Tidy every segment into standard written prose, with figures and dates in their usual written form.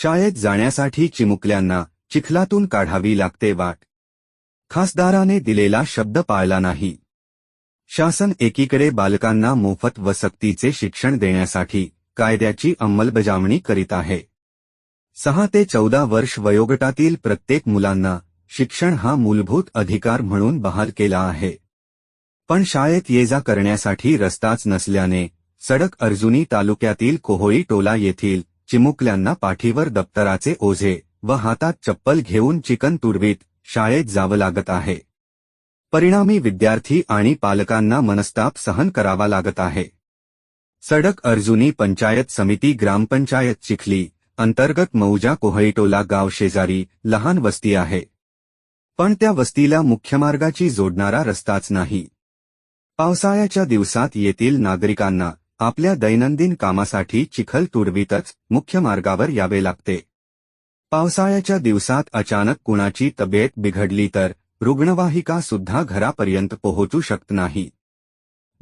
शाळेत जाण्यासाठी चिमुकल्यांना चिखलातून काढावी लागते वाट. खासदाराने दिलेला शब्द पाळला नाही. शासन एकीकडे बालकांना मोफत व सक्तीचे शिक्षण देण्यासाठी कायद्याची अंमलबजावणी करीत आहे. 6 ते 14 वर्ष वयोगटातील प्रत्येक मुलांना शिक्षण हा मूलभूत अधिकार म्हणून बहाल केला आहे. पण शाळेत ये-जा करण्यासाठी रस्ताच नसल्याने सडक अर्जुनी तालुक्यातील कोहोळी टोला येथील चिमुकल्यांना पाठीवर दप्तराचे ओझे व हातात चप्पल घेऊन चिकन तुडवीत शाळेत जावं लागत आहे. परिणामी विद्यार्थी आणि पालकांना मनस्ताप सहन करावा लागत आहे. सडक अर्जुनी पंचायत समिती ग्रामपंचायत चिखली अंतर्गत मौजा कोहळीटोला गाव शेजारी लहान वस्ती आहे. पण त्या वस्तीला मुख्य मार्गाची जोडणारा रस्ताच नाही. पावसाळ्याच्या दिवसात येथील नागरिकांना आपल्या दैनंदिन कामासाठी चिखल तुडवीतच मुख्य मार्गावर यावे लागते. पावसाळ्याच्या दिवसात अचानक कुणाची तब्येत बिघडली तर रुग्णवाहिका सुद्धा घरापर्यंत पोहोचू शकत नाही.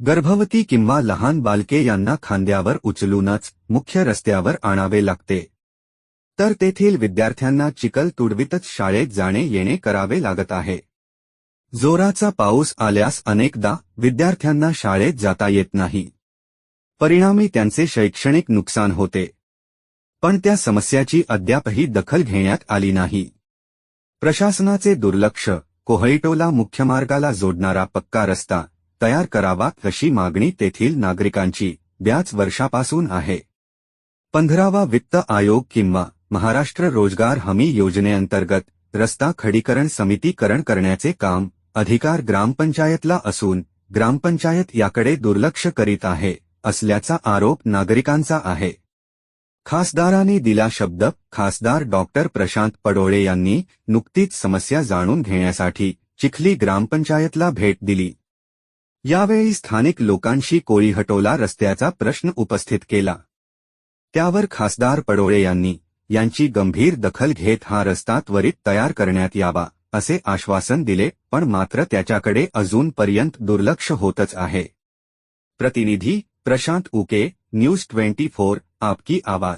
गर्भवती किंवा लहान बालके यांना खांद्यावर उचलूनच मुख्य रस्त्यावर आणावे लागते. तर तेथील विद्यार्थ्यांना चिखल तुडवीतच शाळेत जाणे येणे करावे लागत आहे. जोराचा पाऊस आल्यास अनेकदा विद्यार्थ्यांना शाळेत जाता येत नाही. परिणामी त्यांचे शैक्षणिक नुकसान होते. पण त्या समस्याची अद्यापही दखल घेण्यात आली नाही. प्रशासनाचे दुर्लक्ष. कोहळीटोला मुख्य मार्गाला जोडणारा पक्का रस्ता तयार करावा अशी मागणी तेथील नागरिकांची बऱ्याच वर्षापासून आहे. 15वा वित्त आयोग किंवा महाराष्ट्र रोजगार हमी योजनेअंतर्गत रस्ता खडीकरण समितीकरण करण्याचे काम अधिकार ग्रामपंचायतला असून ग्रामपंचायत याकडे दुर्लक्ष करीत आहे असल्याचा आरोप नागरिकांचा आहे. खासदारांनी दिला शब्द. खासदार डॉक्टर प्रशांत पडोळे यांनी नुकतीच समस्या जाणून घेण्यासाठी चिखली ग्रामपंचायतला भेट दिली. यावेळी स्थानिक लोकांशी कोळीहटोला रस्त्याचा प्रश्न उपस्थित केला. त्यावर खासदार पडोळे यांची गंभीर दखल घेत हा रस्ता त्वरित तयार करण्यात यावा असे आश्वासन दिले. पण मात्र त्याच्याकडे अजूनपर्यंत दुर्लक्ष होतच आहे. प्रतिनिधी प्रशांत उके, न्यूज 24, आपकी आवाज.